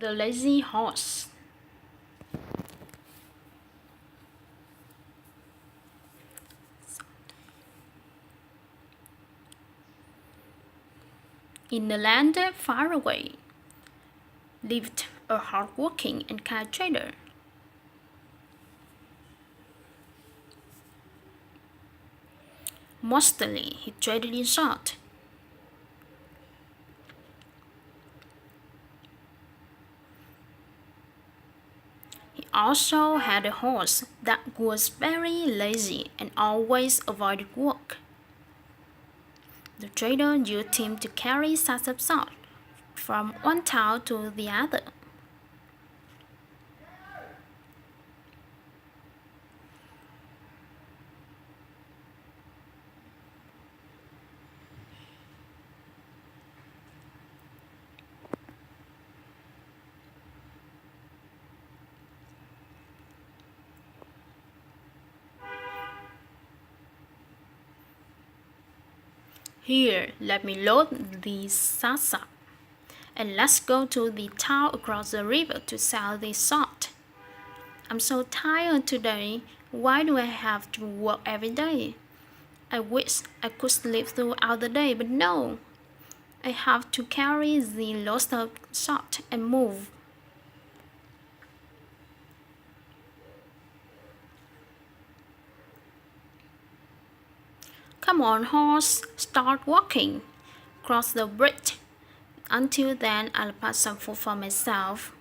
The lazy horse. In a land far away lived a hard-working and kind trader. Mostly he traded in salt. He also had a horse that was very lazy and always avoided work. The trader used him to carry sacks of salt from one town to the other. Here, let me load these sacks up, and let's go to the town across the river to sell this salt. I'm so tired today. Why do I have to work every day? I wish I could sleep throughout the day, but no. I have to carry the loads of salt and move. Come on, horse, start walking. Cross the bridge. Until then, I'll pack some food for myself.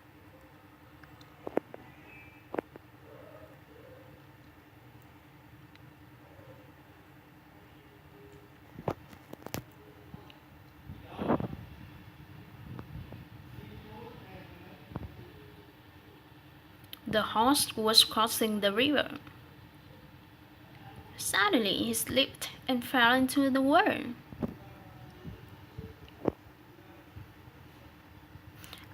The horse was crossing the river. Suddenly, he slipped and fell into the water.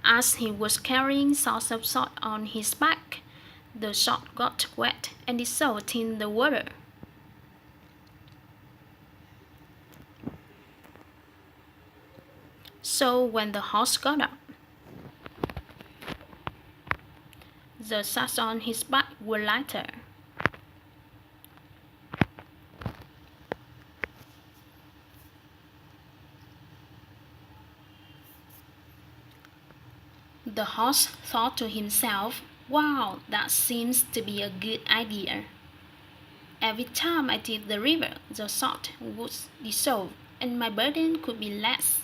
As he was carrying sacks of salt on his back, the salt got wet and dissolved in the water. So when the horse got up, the sacks on his back were lighter. The horse thought to himself, "Wow, that seems to be a good idea. Every time I dip the river, the salt would dissolve and my burden could be less.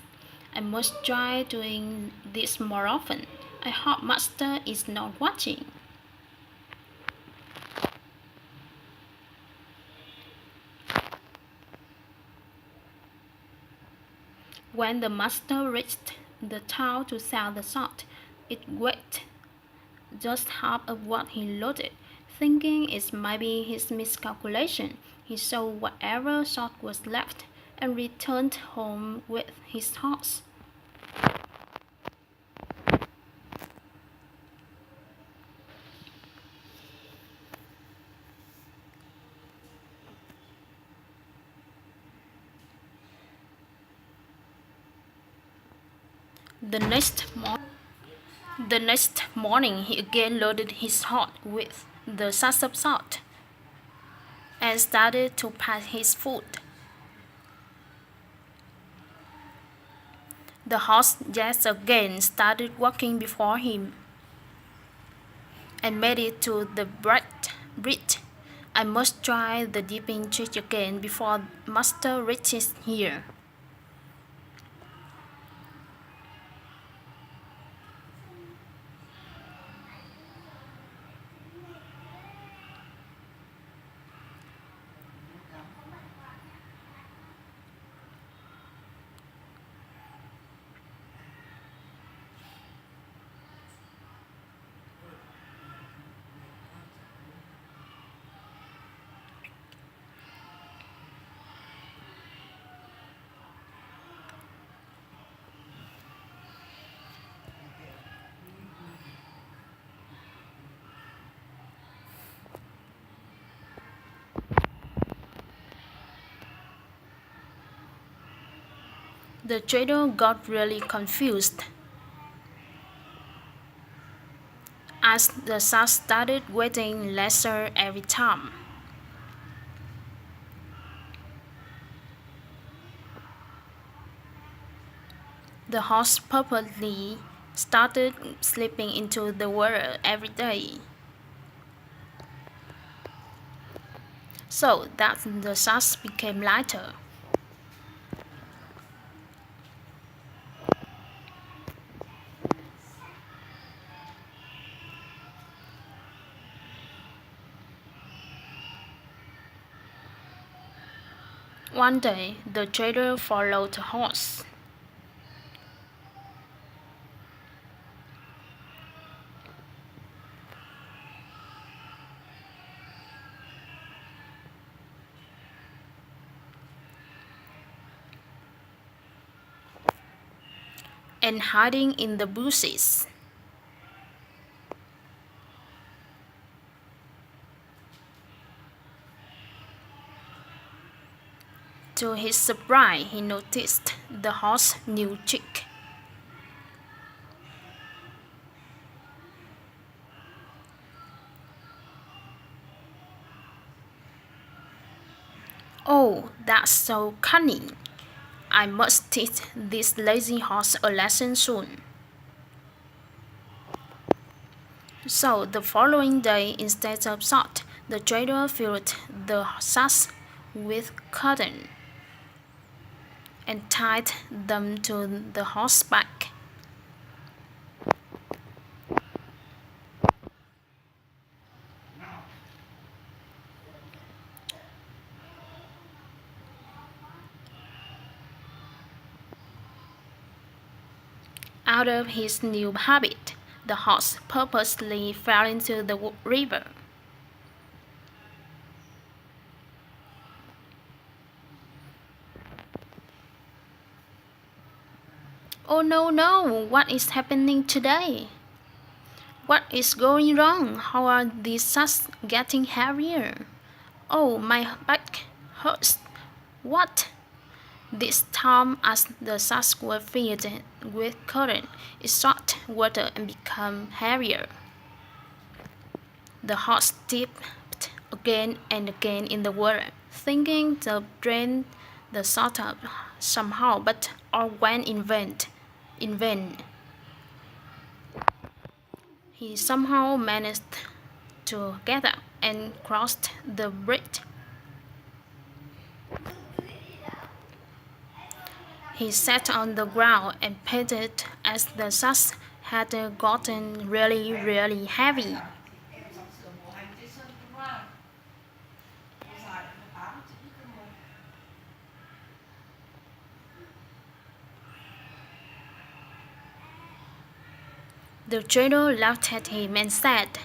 I must try doing this more often. I hope Master is not watching." When the master reached the town to sell the salt, it weighed just half of what he loaded. Thinking it might be his miscalculation, he sold whatever salt was left and returned home with his horse. The next morning, he again loaded his horse with the sacks of salt and started to pack his food. The horse yet again started walking before him and made it to the bridge. "I must try the dipping trick again before Master reaches here." The trader got really confused. as the sun started getting lesser every time. The horse purposely started slipping into the water every day, so that the sash became lighter. One day, the trader followed the horse. And hiding in the bushes. To his surprise, he noticed the horse's new trick. Oh, that's so cunning. I must teach this lazy horse a lesson soon. So the following day, instead of salt, the trader filled the sacks with cotton and tied them to the horse's back. Out of his new habit, the horse purposely fell into the river. Oh no, no, what is happening today? What is going wrong? How are these sacks getting heavier? Oh, my back hurts. What? This time, as the sacks were filled with cotton, it sought water and became heavier. The horse dipped again and again in the water, thinking to drain the salt up somehow, but all went in vain. In vain. He somehow managed to get up and crossed the bridge. He sat on the ground and panted as the sacks had gotten really, really heavy. The trader laughed at him and said,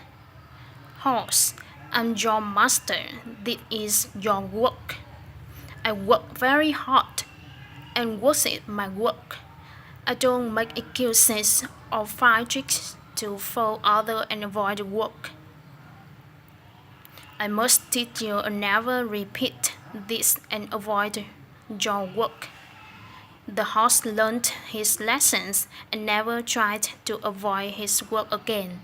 "Horse, I'm your master. This is your work. I work very hard and worship my work. I don't make excuses or find tricks to fool others and avoid work. I must teach you to never repeat this and avoid your work." The horse learned his lessons and never tried to avoid his work again.